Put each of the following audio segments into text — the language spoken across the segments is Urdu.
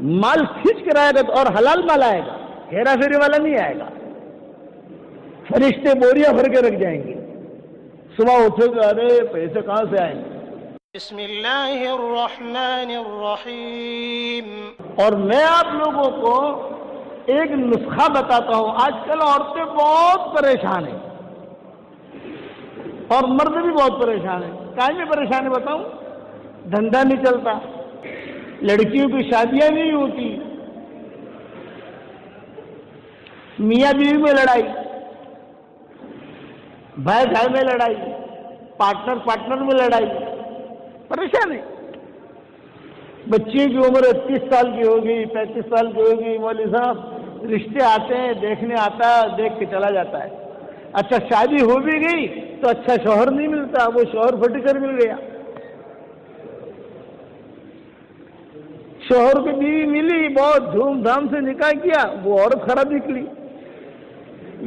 مال کھینچ کر آئے گا اور حلال مال آئے گا، ہیرا پھیری والا نہیں آئے گا۔ فرشتے بوریاں بھر کے رکھ جائیں گے، صبح اٹھے گا ارے پیسے کہاں سے آئیں گے؟ بسم اللہ الرحمن الرحیم۔ اور میں آپ لوگوں کو ایک نسخہ بتاتا ہوں۔ آج کل عورتیں بہت پریشان ہیں اور مرد بھی بہت پریشان ہیں۔ کائیں میں پریشان ہے بتاؤں؟ دھندا نہیں چلتا، لڑکیوں کی شادیاں نہیں ہوتی، میاں بیوی میں لڑائی، بھائی بھائی میں لڑائی، پارٹنر میں لڑائی، پریشان ہے۔ بچی کی عمر 30 سال کی ہوگی، 35 سال کی ہوگی، مولوی صاحب رشتے آتے ہیں، دیکھنے آتا ہے، دیکھ کے چلا جاتا ہے۔ اچھا شادی ہو بھی گئی تو اچھا شوہر نہیں ملتا، وہ شوہر پھٹ کر مل گیا۔ شوہر کی بیوی ملی، بہت دھوم دھام سے نکاح کیا، وہ اور خراب نکلی۔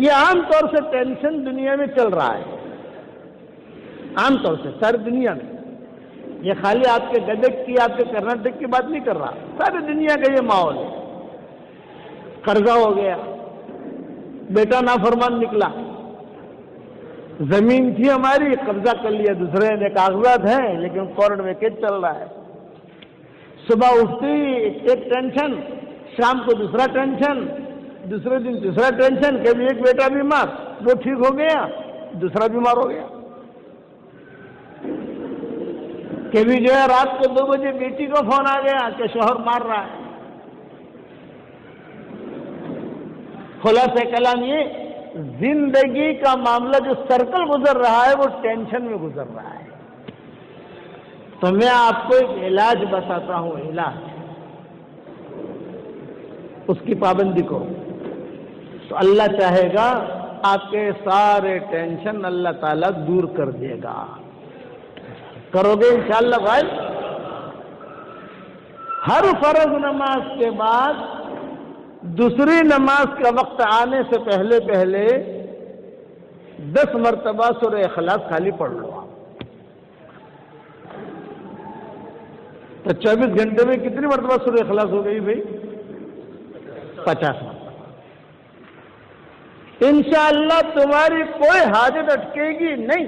یہ عام طور سے ٹینشن دنیا میں چل رہا ہے، عام طور سے ساری دنیا میں۔ یہ خالی آپ کے گدک کی، آپ کے کرناٹک کی بات نہیں کر رہا، ساری دنیا کا یہ ماحول ہے۔ قرضہ ہو گیا، بیٹا نافرمان نکلا، زمین تھی ہماری قبضہ کر لیا دوسرے نے، کاغذات ہیں لیکن کورٹ میں کیس چل رہا ہے۔ صبح اٹھتی ایک ٹینشن، شام کو دوسرا ٹینشن، دوسرے دن دوسرا ٹینشن، کبھی ایک بیٹا بیمار، وہ ٹھیک ہو گیا، دوسرا بیمار ہو گیا۔ کبھی جو ہے رات کو 2 بجے بیٹی کو فون آ گیا کہ شوہر مار رہا ہے۔ خلاصہ کلام یہ، زندگی کا معاملہ جو سرکل گزر رہا ہے وہ ٹینشن میں گزر رہا ہے۔ تو میں آپ کو ایک علاج بتاتا ہوں، علاج، اس کی پابندی کرو تو اللہ چاہے گا آپ کے سارے ٹینشن اللہ تعالیٰ دور کر دے گا۔ کرو گے انشاءاللہ بھائی؟ ہر فرض نماز کے بعد دوسری نماز کا وقت آنے سے پہلے 10 مرتبہ سورہ اخلاص خالی پڑھ لو آپ۔ تو 24 گھنٹے میں کتنی مرتبہ سورہ اخلاص ہو گئی بھائی؟ 50 مرتبہ۔ انشاءاللہ تمہاری کوئی حاجت اٹکے گی نہیں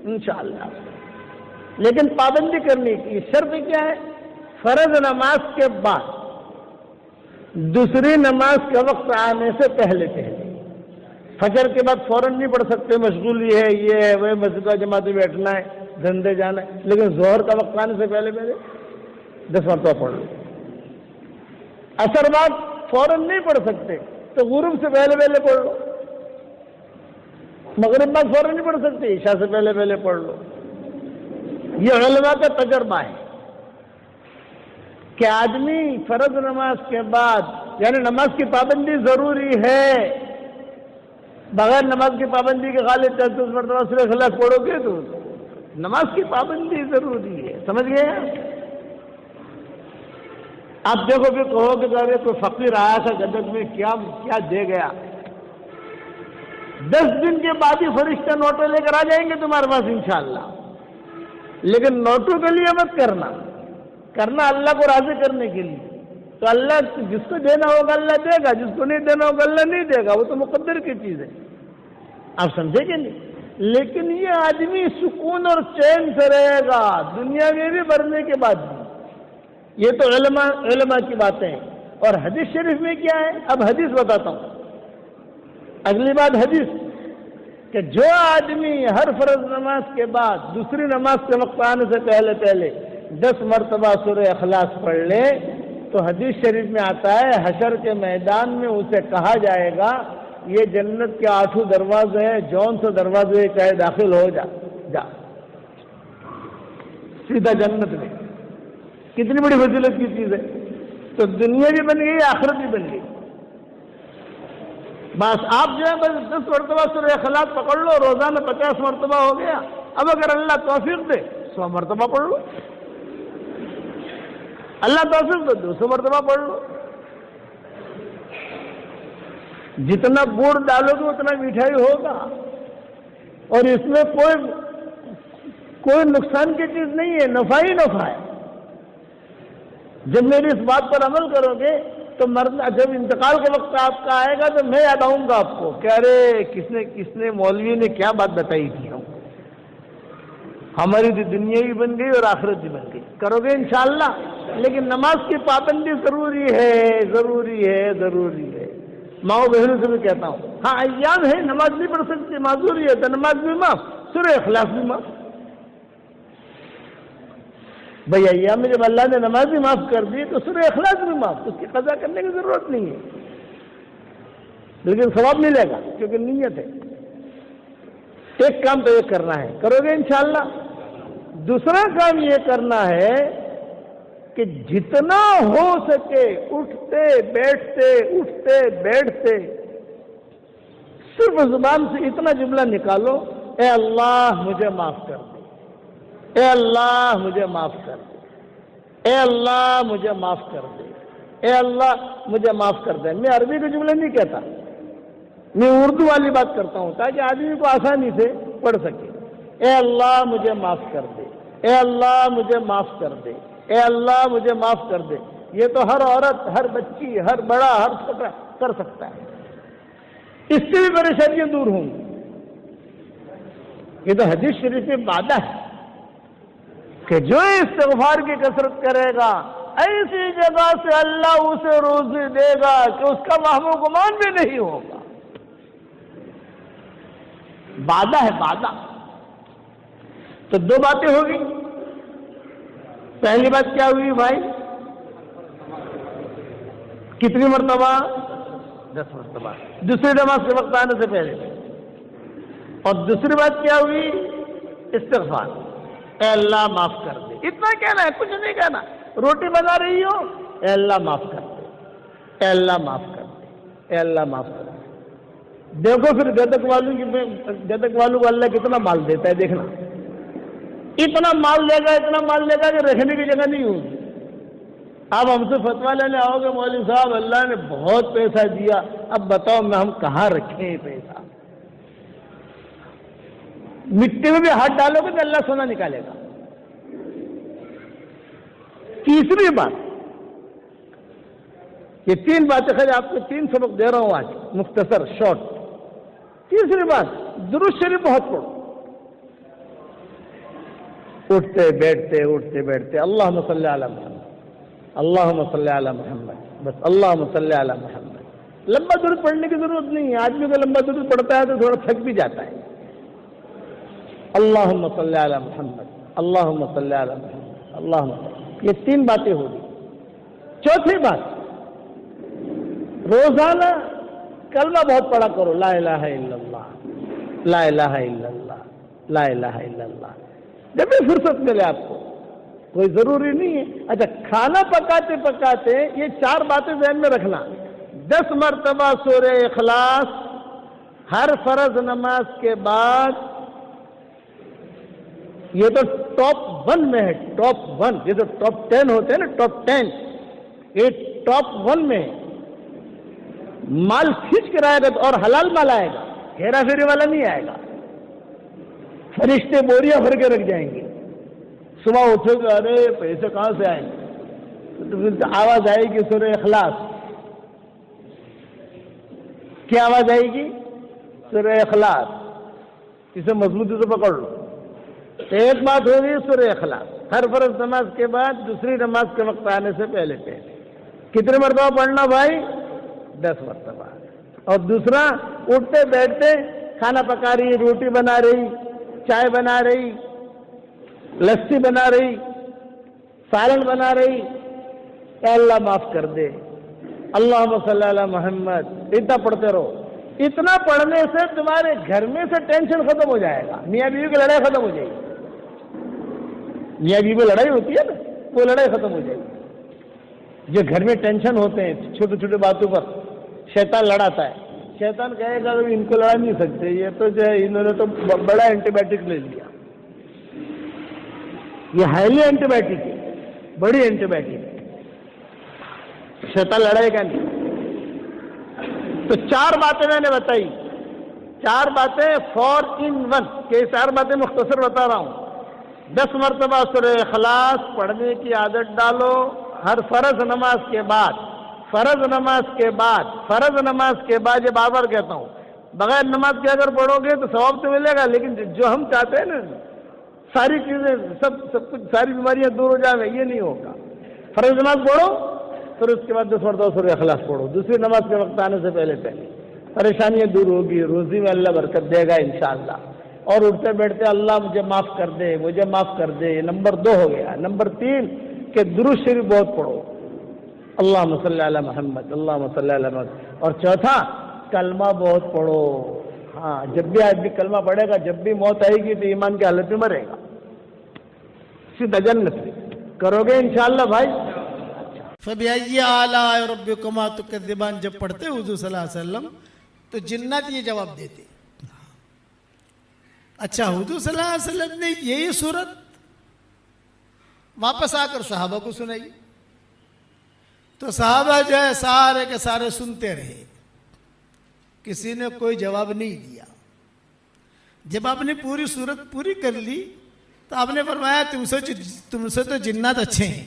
انشاءاللہ، لیکن پابندی کرنے کی شرط کیا ہے؟ فرض نماز کے بعد دوسری نماز کا وقت آنے سے پہلے فجر کے بعد فوراً نہیں پڑھ سکتے، مشغول یہ ہے وہ مسجد جماعت میں بیٹھنا ہے، دھندے جانا ہے، لیکن ظہر کا وقت آنے سے پہلے 10 مرتبہ پڑھ لو۔ عصر بعد فوراً نہیں پڑھ سکتے تو غروب سے پہلے پڑھ لو۔ مغرب بعد فوراً نہیں پڑھ سکتے، عشاء سے پہلے پڑھ لو۔ یہ علماء کا تجربہ ہے کہ آدمی فرض نماز کے بعد، یعنی نماز کی پابندی ضروری ہے، بغیر نماز کی پابندی کے خالی 33 مرتبہ سورہ اخلاص پڑھو گے تو نماز کی پابندی ضروری ہے، سمجھ گئے؟ آپ دیکھو کہ کہو کہ کوئی فقیر آیا تھا گدک میں، کیا دے گیا، 10 دن کے بعد ہی فرشتہ نوٹیں لے کر آ جائیں گے تمہارے پاس انشاءاللہ۔ لیکن نوٹوں کے لیے مت کرنا اللہ کو راضی کرنے کے لیے۔ تو اللہ جس کو دینا ہوگا اللہ دے گا، جس کو نہیں دینا ہوگا اللہ نہیں دے گا، وہ تو مقدر کی چیز ہے، آپ سمجھے کہ نہیں؟ لیکن یہ آدمی سکون اور چین سے رہے گا دنیا میں بھی، مرنے کے بعد بھی۔ یہ تو علماء کی باتیں ہیں۔ اور حدیث شریف میں کیا ہے؟ اب حدیث بتاتا ہوں، اگلی بات حدیث، کہ جو آدمی ہر فرض نماز کے بعد دوسری نماز کے وقت آنے سے پہلے 10 مرتبہ سورہ اخلاص پڑھ لے تو حدیث شریف میں آتا ہے حشر کے میدان میں اسے کہا جائے گا یہ جنت کے 8 دروازے ہیں، جون سے دروازے چاہے داخل ہو جا سیدھا جنت میں۔ کتنی بڑی فضیلت کی چیز ہے۔ تو دنیا بھی بن گئی، آخرت بھی بن گئی۔ بس آپ جو ہے بس 10 مرتبہ سورہ اخلاص پکڑ لو، روزانہ 50 مرتبہ ہو گیا۔ اب اگر اللہ توفیق دے 100 مرتبہ پڑھ لو، اللہ توفیق دے 200 مرتبہ پڑھ لو۔ جتنا گڑ ڈالو گے اتنا مٹھائی ہوگا، اور اس میں کوئی نقصان کی چیز نہیں ہے، نفع ہی نفع ہے۔ جب میری اس بات پر عمل کرو گے تو مرنا جب انتقال کا وقت آپ کا آئے گا تو میں یاد آؤں گا آپ کو کہ ارے کس نے مولوی نے کیا بات بتائی تھی ہم. ہماری تو دنیا بھی بن گئی اور آخرت بھی بن گئی. کرو گے انشاءاللہ. لیکن نماز کی پابندی ضروری ہے, ضروری ہے, ضروری ہے. ماؤں بہنوں سے بھی کہتا ہوں, ہاں ایام ہے نماز نہیں پڑھ سکتے, معذوری ہے تو نماز بھی معاف, سورہ اخلاص بھی معاف. بھئی ایام میں جب اللہ نے نماز بھی معاف کر دی تو سورہ اخلاص بھی معاف, اس کی قضا کرنے کی ضرورت نہیں ہے, لیکن ثواب ملے گا کیونکہ نیت ہے. ایک کام تو یہ کرنا ہے, کرو گے انشاءاللہ. دوسرا کام یہ کرنا ہے کہ جتنا ہو سکے اٹھتے بیٹھتے صرف زبان سے اتنا جملہ نکالو, اے اللہ مجھے معاف کر دے, اے اللہ مجھے معاف کر دے, اے اللہ مجھے معاف کر دے, اے اللہ مجھے معاف کر دے. میں عربی کے جملے نہیں کہتا, میں اردو والی بات کرتا ہوں تاکہ آدمی کو آسانی سے پڑھ سکے. اے اللہ مجھے معاف کر دے, اے اللہ مجھے معاف کر دے, اے اللہ مجھے معاف کر دے. یہ تو ہر عورت, ہر بچی, ہر بڑا, ہر چھوٹا کر سکتا ہے. اس سے بھی پریشانیاں دور ہوں گی. یہ تو حدیث شریف میں وعدہ ہے کہ جو استغفار کی کثرت کرے گا ایسی جگہ سے اللہ اسے روزی دے گا کہ اس کا وہم و گمان بھی نہیں ہوگا. وعدہ ہے, وعدہ. تو دو باتیں ہوگی. پہلی بات کیا ہوئی بھائی, کتنی مرتبہ؟ 10 مرتبہ دوسری نماز کے وقت آنے سے پہلے. اور دوسری بات کیا ہوئی؟ استغفار, اے اللہ معاف کر دے. اتنا کہنا ہے, کچھ نہیں کہنا. روٹی بنا رہی ہو, اے اللہ معاف کر دے, اے اللہ معاف کر دے, اے اللہ معاف کر دے. دیکھو پھر گدک والوں کو اللہ کتنا مال دیتا ہے, دیکھنا. اتنا مال لے گا کہ رکھنے کی جگہ نہیں ہوگی. آپ ہم سے فتویٰ لینے آؤ گے, مولوی صاحب اللہ نے بہت پیسہ دیا, اب بتاؤ میں ہم کہاں رکھیں پیسہ. مٹی میں بھی ہاتھ ڈالو گے تو اللہ سونا نکالے گا. تیسری بات, یہ 3 باتیں خیر آپ کو 3 سبق دے رہا ہوں آج, مختصر شارٹ. تیسری بات, درود شریف بہت پڑھو. اٹھتے بیٹھتے اللہم صلی علی محمد, اللہم صلی علی محمد, بس اللہم صلی علی محمد. لمبا درود پڑھنے کی ضرورت نہیں ہے. آدمی کو لمبا درود پڑھتا ہے تو تھوڑا تھک بھی جاتا ہے. اللہم صلی علی محمد, اللہم صلی علی محمد, اللہم صلی. یہ 3 باتیں ہوگی. چوتھی بات, روزانہ کلمہ بہت پڑھا کرو, لا الہ الا اللہ, لا الہ الا اللہ, لا الہ الا اللہ. جب بھی فرصت ملے آپ کو, کوئی ضروری نہیں ہے. اچھا, کھانا پکاتے یہ 4 باتیں ذہن میں رکھنا. 10 مرتبہ سورہ اخلاص ہر فرض نماز کے بعد. یہ تو ٹاپ 1 میں ہے, ٹاپ 1. یہ تو ٹاپ 10 ہوتے ہیں نا, ٹاپ 10, یہ ٹاپ 1 میں ہے. مال کھینچ کر آئے گا اور حلال مال آئے گا, ہیرا پھیری والا نہیں آئے گا. فرشتے بوریاں بھر کے رکھ جائیں گے. صبح اٹھو گے, ارے پیسے کہاں سے آئیں گے, تو پھر آواز آئے گی سورہ اخلاص. کیا آواز آئے گی؟ سورہ اخلاص. اسے مضبوطی سے پکڑ لو. ایک بات ہوگی سورہ اخلاص ہر فرض نماز کے بعد, دوسری نماز کے وقت آنے سے پہلے. کتنے مرتبہ پڑھنا بھائی؟ 10 مرتبہ. اور دوسرا, اٹھتے بیٹھتے کھانا پکا رہی, روٹی بنا رہی, چائے بنا رہی, لسی بنا رہی, سالن بنا رہی, اے اللہ معاف کر دے, اللہم صلی علی محمد. اتنا پڑھتے رہو. اتنا پڑھنے سے تمہارے گھر میں سے ٹینشن ختم ہو جائے گا. میاں بیوی کی لڑائی ختم ہو جائے گی. میاں بیوی میں لڑائی ہوتی ہے نا, وہ لڑائی ختم ہو جائے گی. جو گھر میں ٹینشن ہوتے ہیں چھوٹی چھوٹی باتوں پر, شیطان لڑاتا ہے. شیطان کہے گا ان کو لڑا نہیں سکتے, یہ تو جو ہے انہوں نے تو بڑا اینٹی بایوٹک لے لیا. یہ ہائیلی اینٹی بایوٹک ہے, بڑی اینٹی بایوٹک. شیطان لڑائے گا نہیں. تو 4 باتیں میں نے بتائی, 4 باتیں 4 in 1. کہ 4 باتیں مختصر بتا رہا ہوں. 10 مرتبہ سورہ اخلاص پڑھنے کی عادت ڈالو ہر فرض نماز کے بعد یہ بار بار کہتا ہوں، بغیر نماز کے اگر پڑھو گے تو ثواب تو ملے گا، لیکن جو ہم چاہتے ہیں نا ساری چیزیں سب کچھ ساری بیماریاں دور ہو جائیں، یہ نہیں ہوگا۔ فرض نماز پڑھو، پھر اس کے بعد 10 مرتبہ سورہ اخلاص پڑھو، دوسری نماز کے وقت آنے سے پہلے پریشانیاں دور ہوگی، روزی میں اللہ برکت دے گا انشاءاللہ، اور اٹھتے بیٹھتے اللہ مجھے معاف کر دے، مجھے معاف کر دے، یہ نمبر 2 ہو گیا۔ نمبر 3 کہ درود شریف بہت پڑھو، اللہم صلی علی محمد، اللہم صلی علی محمد۔ اور چوتھا کلمہ بہت پڑھو، ہاں جب بھی آدمی کلمہ پڑھے گا، جب بھی موت آئے گی تو ایمان کی حالت میں مرے گا، سیدھا جنت میں کرو گے انشاءاللہ بھائی۔ فَبِأَيِّ آلَاءِ رَبِّكُمَا تُكَذِّبَانِ جب پڑھتے حضور صلی اللہ علیہ وسلم تو جنات یہ جواب دیتے۔ اچھا، حضور صلی اللہ علیہ وسلم نے یہی صورت واپس آ کر صحابہ کو سنائی، تو صحابہ جو ہے سارے کے سارے سنتے رہے، کسی نے کوئی جواب نہیں دیا۔ جب آپ نے پوری صورت پوری کر لی تو آپ نے فرمایا تم سے تو جنات اچھے ہیں،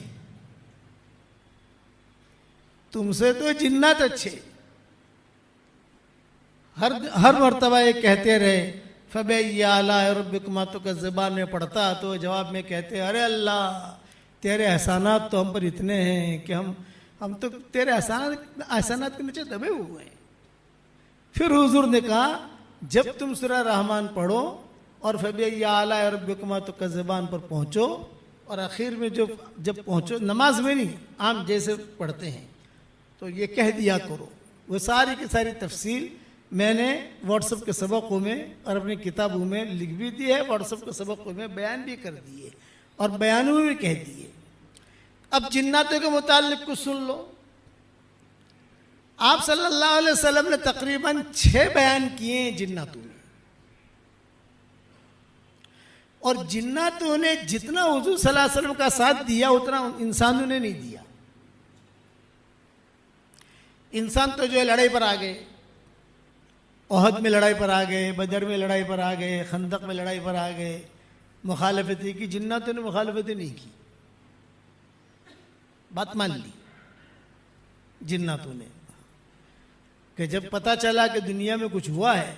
تم سے تو جنات اچھے۔ ہر مرتبہ یہ کہتے رہے فَبِأَيِّ آلَاءِ رَبِّكُمَا تُكَذِّبَانِ میں پڑھتا تو جواب میں کہتے ارے اللہ تیرے احسانات تو ہم پر اتنے ہیں کہ ہم تو تیرے احسانات کے نیچے دبے ہوئے ہیں۔ پھر حضور نے کہا جب تم سورہ رحمان پڑھو اور فَبِأَيِّ آلَاءِ رَبِّكُمَا تُكَذِّبَانِ پر پہنچو، اور آخر میں جب پہنچو، نماز میں نہیں عام جیسے پڑھتے ہیں، تو یہ کہہ دیا کرو۔ وہ ساری کی ساری تفصیل میں نے واٹس ایپ کے سبقوں میں اور اپنی کتابوں میں لکھ بھی دی ہے، واٹس ایپ کے سبقوں میں بیان بھی کر دیے اور بیانوں میں بھی کہہ دیے۔ اب جناتوں کے متعلق کچھ سن لو۔ آپ صلی اللہ علیہ وسلم نے تقریباً 6 بیان کیے ہیں جناتوں میں، اور جناتوں نے جتنا حضور صلی اللہ علیہ وسلم کا ساتھ دیا اتنا انسانوں نے نہیں دیا۔ انسان تو جو ہے لڑائی پر آ گئے، احد میں لڑائی پر آ گئے، بدر میں لڑائی پر آ گئے، خندق میں لڑائی پر آ گئے، مخالفتیں کی۔ جناتوں نے مخالفتیں نہیں کی، بات مان لی جناتوں نے، کہ جب پتہ چلا کہ دنیا میں کچھ ہوا ہے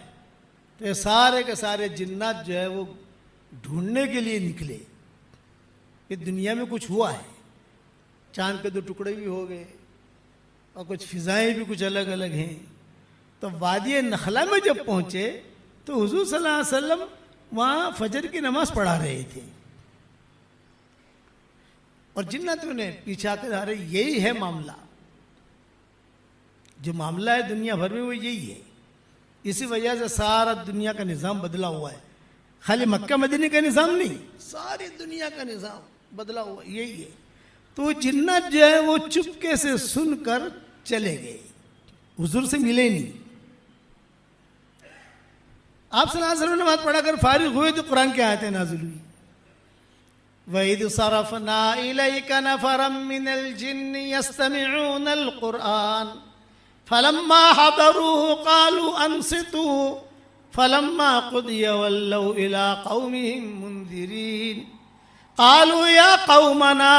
تو یہ سارے کے سارے جنات جو ہے وہ ڈھونڈنے کے لیے نکلے کہ دنیا میں کچھ ہوا ہے۔ چاند کے 2 ٹکڑے بھی ہو گئے اور کچھ فضائیں بھی کچھ الگ الگ ہیں۔ تو وادی نخلا میں جب پہنچے تو حضور صلی اللہ علیہ وسلم وہاں فجر کی نماز پڑھا رہے تھے، اور جناتوں نے پیچھا کر آ رہے یہی ہے معاملہ، جو معاملہ ہے دنیا بھر میں وہ یہی ہے۔ اسی وجہ سے سارا دنیا کا نظام بدلا ہوا ہے، خالی مکہ مدینہ کا نظام نہیں، ساری دنیا کا نظام بدلا ہوا یہی ہے۔ تو جنات جو ہے وہ چپکے سے سن کر چلے گئے، حضور سے ملے نہیں۔ آپ صلی اللہ علیہ وسلم نے نماز پڑھا کر فارغ ہوئے تو قرآن کی آیتیں نازل ہوئی۔ وَإِذْ صَرَفْنَا إِلَيْكَ نَفَرًا مِّنَ الْجِنِّ يَسْتَمِعُونَ الْقُرْآنَ فَلَمَّا حَضَرُوهُ قَالُوا أَنصِتُوا فَلَمَّا قُضِيَ وَلَّوْا إِلَىٰ قَوْمِهِمْ مُنذِرِينَ قَالُوا يَا قَوْمَنَا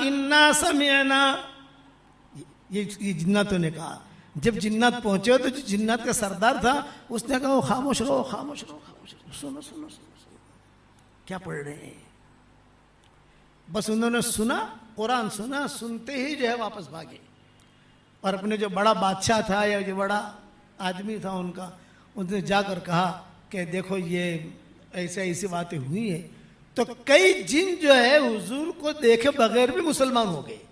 إِنَّا سَمِعْنَا۔ یہ جناتوں نے کہا۔ جب جنات پہنچے تو جو جنات کا سردار تھا اس نے کہا خاموش رہو، خاموش رہو، خاموش رہو، سنو سنو سنو، کیا پڑھ رہے ہیں؟ بس انہوں نے سنا، قرآن سنا، سنتے ہی جو ہے واپس بھاگے، اور اپنے جو بڑا بادشاہ تھا یا جو بڑا آدمی تھا ان کا، ان نے جا کر کہا کہ دیکھو یہ ایسی باتیں ہوئی ہیں۔ تو کئی جن جو ہے حضور کو دیکھے بغیر بھی مسلمان ہو گئے۔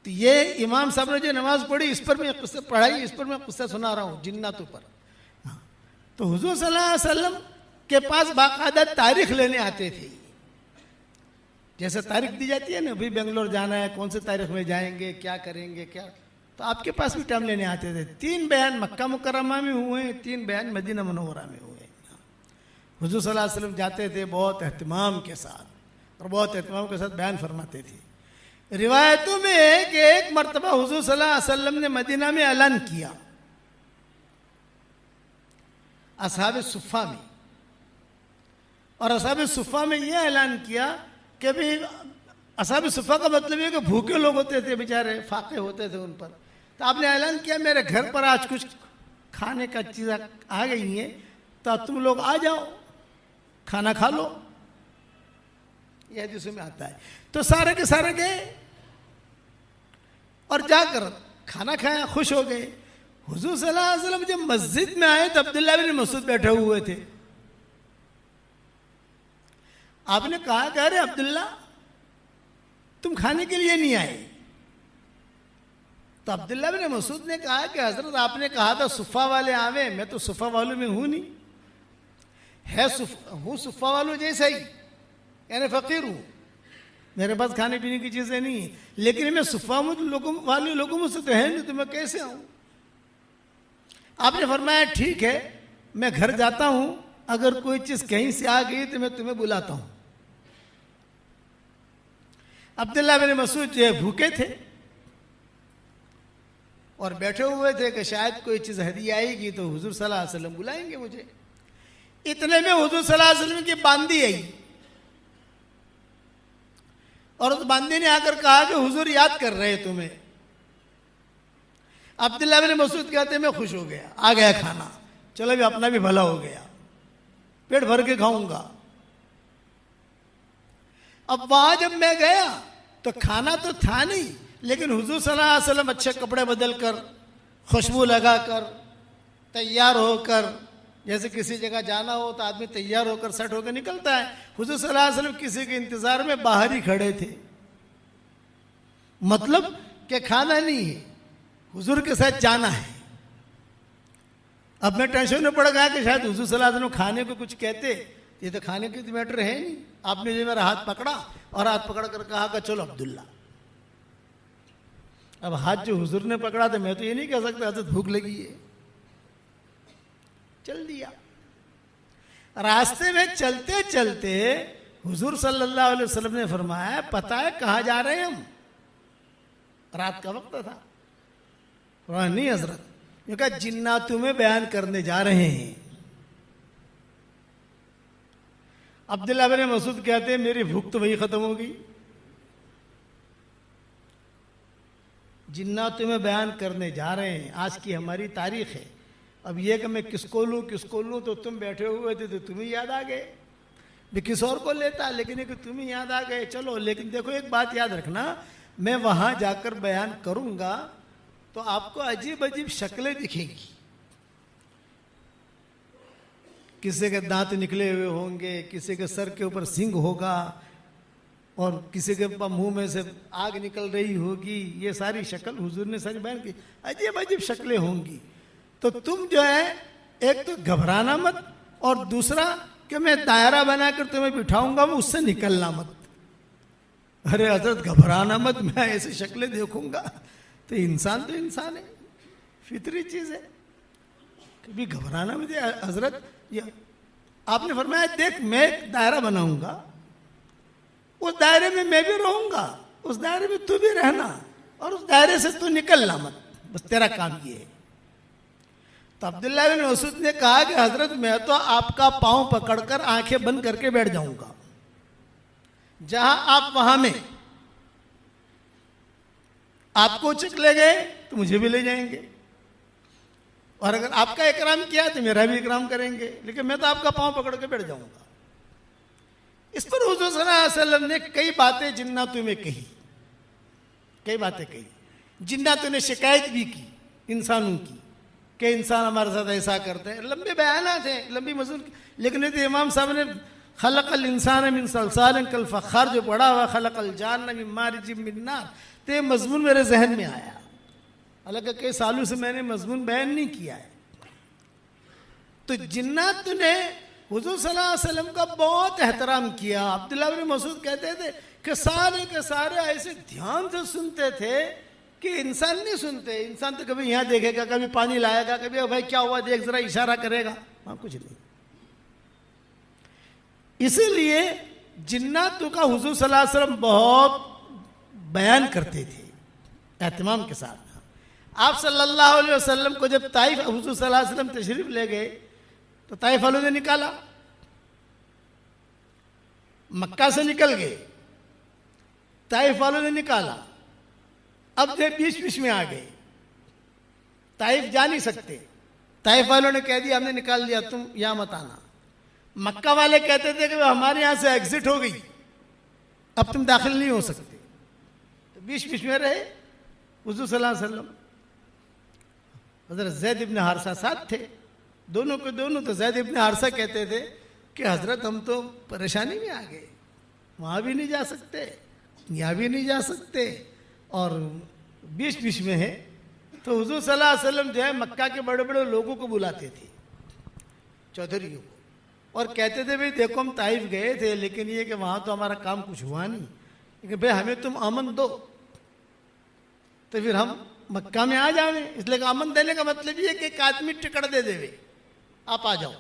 تو یہ امام صاحب نے جو نماز پڑھی اس پر میں قصہ پڑھائی، اس پر میں قصہ سنا رہا ہوں جناتوں پر۔ تو حضور صلی اللہ علیہ وسلم کے پاس باقاعدہ تاریخ لینے آتے تھے، جیسے تاریخ دی جاتی ہے نا، ابھی بنگلور جانا ہے، کون سے تاریخ میں جائیں گے، کیا کریں گے، کیا، تو آپ کے پاس بھی ٹائم لینے آتے تھے۔ 3 بیان مکہ مکرمہ میں ہوئے، 3 بیان مدینہ منورہ میں ہوئے۔ حضور صلی اللہ علیہ وسلم جاتے تھے بہت اہتمام کے ساتھ، اور بہت اہتمام کے ساتھ بیان فرماتے تھے۔ روایتوں میں ہے کہ ایک مرتبہ حضور صلی اللہ علیہ وسلم نے مدینہ میں اعلان کیا، اصحاب صفہ میں، اور اصحاب صفہ میں یہ اعلان کیا کہ بھی اصحاب صفہ کا مطلب یہ کہ بھوکے لوگ ہوتے تھے بیچارے، فاقے ہوتے تھے ان پر. تو آپ نے اعلان کیا میرے گھر پر آج کچھ کھانے کا چیزیں آ گئی ہیں تو تم لوگ آ جاؤ کھانا کھا لو. یہ حدیث میں آتا ہے. تو سارے کے سارے گئے اور جا کر کھانا کھایا، خوش ہو گئے. حضور صلی اللہ علیہ وسلم جب مسجد میں آئے تو عبداللہ بن مسعود بیٹھے ہوئے تھے. آپ نے کہا کہ ارے عبداللہ تم کھانے کے لیے نہیں آئے؟ تو عبداللہ بن مسعود نے کہا کہ حضرت آپ نے کہا تھا صفہ والے آویں، میں تو صفہ والوں میں ہوں نہیں، ہوں صفہ والوں جیسا ہی، یعنی فقیر ہوں، میرے پاس کھانے پینے کی چیزیں نہیں ہیں، لیکن میں صفہ والے لوگوں میں سے تو ہے نہیں، تو میں کیسے آؤں؟ آپ نے فرمایا ٹھیک ہے میں گھر جاتا ہوں، اگر کوئی چیز کہیں سے آ گئی تو میں تمہیں بلاتا ہوں. عبداللہ بن مسعود جو ہے بھوکے تھے اور بیٹھے ہوئے تھے کہ شاید کوئی چیز ہدیہ آئے گی تو حضور صلی اللہ علیہ وسلم بلائیں گے مجھے. اتنے میں حضور صلی اللہ علیہ وسلم کی باندی آئی اور اس باندی نے آ کر کہا کہ حضور یاد کر رہے تمہیں. عبداللہ بن مسعود کہتے میں خوش ہو گیا، آ گیا کھانا، چلو بھی اپنا بھی بھلا ہو گیا، پیٹ بھر کے کھاؤں گا. اب وہاں جب میں گیا تو کھانا تو تھا نہیں، لیکن حضور صلی اللہ علیہ وسلم اچھے کپڑے بدل کر، خوشبو لگا کر، تیار ہو کر، جیسے کسی جگہ جانا ہو تو آدمی تیار ہو کر سیٹ ہو کر نکلتا ہے، حضور صلی اللہ علیہ وسلم کسی کے انتظار میں باہر ہی کھڑے تھے. مطلب کہ کھانا نہیں ہے، حضور کے ساتھ جانا ہے. اب میں ٹینشن میں پڑ گیا کہ شاید حضور صلی اللہ علیہ وسلم کھانے کو کچھ کہتے، یہ تو کھانے کی میٹر ہے نہیں. آپ نے جو میرا ہاتھ پکڑا اور ہاتھ پکڑ کر کہا کہ چلو عبداللہ. اب ہاتھ جو حضور نے پکڑا تھا میں تو یہ نہیں کہہ سکتا حضرت بھوک لگی ہے، چل دیا. راستے میں چلتے چلتے حضور صلی اللہ علیہ وسلم نے فرمایا پتہ ہے کہاں جا رہے ہیں ہم؟ رات کا وقت تھا. نہیں حضرت، یہ کہا جناتوں میں بیان کرنے جا رہے ہیں. عبداللہ بن مسعود کہتے ہیں میری بھوک تو وہی ختم ہو گئی. جناتوں میں بیان کرنے جا رہے ہیں، آج کی ہماری تاریخ ہے. اب یہ کہ میں کس کو لوں تو تم بیٹھے ہوئے تھے تو تمہیں یاد آ گئے، بھی کس اور کو لیتا، لیکن یہ کہ تمہیں یاد آ گئے. چلو لیکن دیکھو ایک بات یاد رکھنا، میں وہاں جا کر بیان کروں گا تو آپ کو عجیب عجیب شکلیں دکھیں گی. کسی کے دانت نکلے ہوئے ہوں گے، کسی کے سر کے اوپر سنگ ہوگا اور کسی کے منہ میں سے آگ نکل رہی ہوگی. یہ ساری شکل حضور نے ساری بیان کی، عجیب عجیب شکلیں ہوں گی. تو تم جو ہے ایک تو گھبرانا مت، اور دوسرا کہ میں دائرہ بنا کر تمہیں بٹھاؤں گا وہ اس سے نکلنا مت. ارے حضرت گھبرانا مت، میں ایسی شکلیں دیکھوں گا تو انسان ہے، فطری چیز ہے، کبھی گھبرانا مت. حضرت آپ نے فرمایا دیکھ میں ایک دائرہ بناؤں گا، اس دائرے میں میں بھی رہوں گا، اس دائرے میں تو بھی رہنا، اور اس دائرے سے تو نکلنا مت، بس تیرا کام یہ ہے. تو عبداللہ بن مسعود نے کہا کہ حضرت میں تو آپ کا پاؤں پکڑ کر آنکھیں بند کر کے بیٹھ جاؤں گا، جہاں آپ وہاں میں آپ کو چک لے گئے تو مجھے بھی لے جائیں گے، اور اگر آپ کا اکرام کیا تو میرا بھی اکرام کریں گے، لیکن میں تو آپ کا پاؤں پکڑ کے بیٹھ جاؤں گا. اس پر حضور صلی اللہ علیہ وسلم نے کئی باتیں جناتوں میں کہی، کئی باتیں کہی. جناتوں نے شکایت بھی کی انسانوں کی کہ انسان ہمارے ساتھ ایسا کرتے ہیں. لمبے بیانات ہیں، لمبی مضمون، لیکن امام صاحب نے خلق الانسان من صلصال کالفخار جو پڑھا ہوا خلق الجان من مارج من نار، تو یہ مضمون میرے ذہن میں آیا، حالانکہ کئی سالوں سے میں نے مضمون بیان نہیں کیا ہے. تو جنات نے حضور صلی اللہ علیہ وسلم کا بہت احترام کیا. عبداللہ بن مسعود کہتے تھے کہ سارے کے سارے ایسے دھیان سے سنتے تھے کہ انسان نہیں سنتے. انسان تو کبھی یہاں دیکھے گا، کبھی پانی لائے گا، کبھی بھائی کیا ہوا دیکھ ذرا، اشارہ کرے گا، وہاں کچھ نہیں. اسی لیے جناتوں کا حضور صلی اللہ علیہ وسلم بہت بیان کرتے تھے اہتمام کے ساتھ. آپ صلی اللہ علیہ وسلم کو جب طائف حضور صلی اللہ علیہ وسلم تشریف لے گئے تو طائف والوں نے نکالا، مکہ سے نکل گئے طائف والوں نے نکالا. اب جو بیچ بیچ میں آ گئے, طائف جا نہیں سکتے. طائف والوں نے کہہ دیا ہم نے نکال دیا, تم یہاں مت آنا. مکہ والے کہتے تھے کہ ہمارے یہاں سے ایگزٹ ہو گئی, اب تم داخل نہیں ہو سکتے. تو بیچ بیچ میں رہے حضور صلی اللہ علیہ وسلم. حضرت زید ابن حارثہ ساتھ تھے, دونوں کے دونوں. تو زید ابن حارثہ کہتے تھے کہ حضرت ہم تو پریشانی میں آ گئے, وہاں بھی نہیں جا سکتے, یہاں بھی نہیں جا سکتے, اور بیچ بیچ میں ہے. تو حضور صلی اللہ علیہ وسلم جو ہے مکہ کے بڑے بڑے لوگوں کو بلاتے تھے, چودھریوں کو, اور کہتے تھے بھئی دیکھو ہم طائف گئے تھے, لیکن یہ کہ وہاں تو ہمارا کام کچھ ہوا نہیں, لیکن بھئی ہمیں تم امن دو تو پھر ہم مکہ میں آ جاویں. اس لیے کہ امن دینے کا مطلب یہ کہ ایک آدمی ٹکٹ دے دے, آپ آ جاؤ,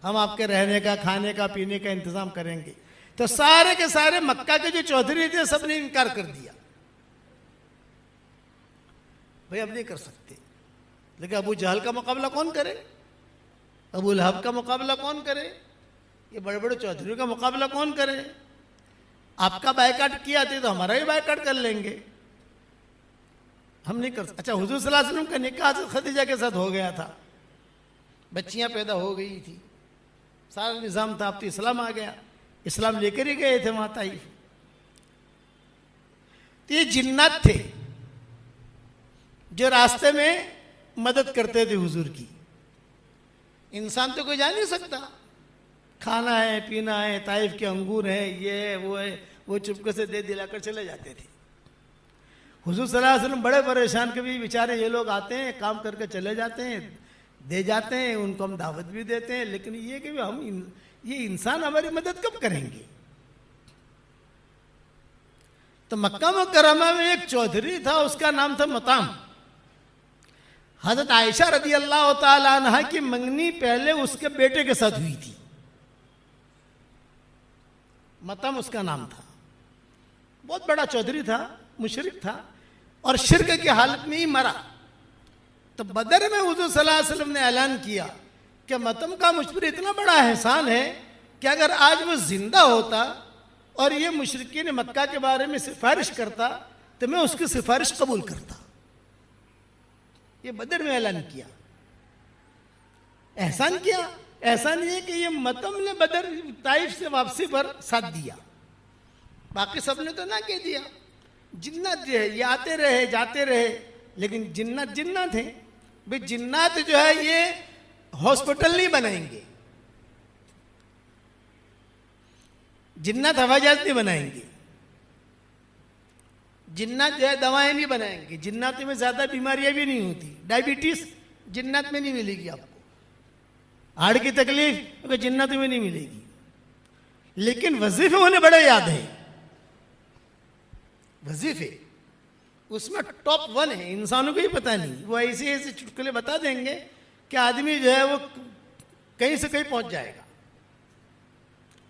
ہم آپ کے رہنے کا, کھانے کا, پینے کا انتظام کریں گے. تو سارے کے سارے مکہ کے جو چودھری تھے سب نے انکار کر دیا, بھئی اب نہیں کر سکتے. لیکن ابو جہل کا مقابلہ کون کرے, ابو لہب کا مقابلہ کون کرے, یہ بڑے بڑے چودھریوں کا مقابلہ کون کرے. آپ کا بائیکاٹ کیا تھے تو ہمارا ہی بائیکاٹ کر لیں گے, ہم نہیں کر سکتے. اچھا, حضور صلی اللہ علیہ وسلم کا نکاح حضرت خدیجہ کے ساتھ ہو گیا تھا, بچیاں پیدا ہو گئی تھی, سارا نظام تھا. اب تو اسلام آ گیا, اسلام لے کر ہی گئے تھے وہاں طائف. تو یہ جنات تھے جو راستے میں مدد کرتے تھے حضور کی. انسان تو کوئی جا نہیں سکتا, کھانا ہے, پینا ہے, طائف کے انگور ہیں, یہ ہے, وہ ہے, وہ چپکے سے دے دلا کر چلے جاتے تھے. حضور صلی اللہ علیہ وسلم بڑے پریشان کے بھی بیچارے یہ لوگ آتے ہیں, کام کر کے چلے جاتے ہیں, دے جاتے ہیں, ان کو ہم دعوت بھی دیتے ہیں, لیکن یہ کہ ہم یہ انسان ہماری مدد کب کریں گے. تو مکہ مکرمہ میں ایک چودھری تھا, اس کا نام تھا مطعم. حضرت عائشہ رضی اللہ تعالی عنہ کی منگنی پہلے اس کے بیٹے کے ساتھ ہوئی تھی. مطعم اس کا نام تھا, بہت بڑا چودھری تھا, مشرک تھا, اور شرک کی حالت میں ہی مرا. تو بدر میں حضور صلی اللہ علیہ وسلم نے اعلان کیا کہ مطعم کا مجھ پر اتنا بڑا احسان ہے کہ اگر آج وہ زندہ ہوتا اور یہ مشرکین مکہ کے بارے میں سفارش کرتا تو میں اس کی سفارش قبول کرتا. یہ بدر میں اعلان کیا, احسان کیا. احسان یہ کہ یہ مطعم نے بدر طائف سے واپسی پر ساتھ دیا, باقی سب نے تو نہ کہہ دیا. جنات جو ہے یہ آتے رہے جاتے رہے, لیکن جنات جنات ہیں. بھئی جنات جو ہے یہ ہاسپٹل نہیں بنائیں گے, جنات ہوائی جہاز نہیں بنائیں گے, جنات جو ہے دوائیں نہیں بنائیں گے. جنات میں زیادہ بیماریاں بھی نہیں ہوتی, ڈائبٹیز جنات میں نہیں ملے گی آپ کو, ہارٹ کی تکلیف جنات میں نہیں ملے گی. لیکن وظیفے انہیں بڑے یاد ہیں, وظیفے اس میں ٹاپ 1 ہے, انسانوں کو ہی پتہ نہیں. وہ ایسے ایسے چٹکلے بتا دیں گے کہ آدمی جو ہے وہ کہیں سے کہیں پہنچ جائے گا.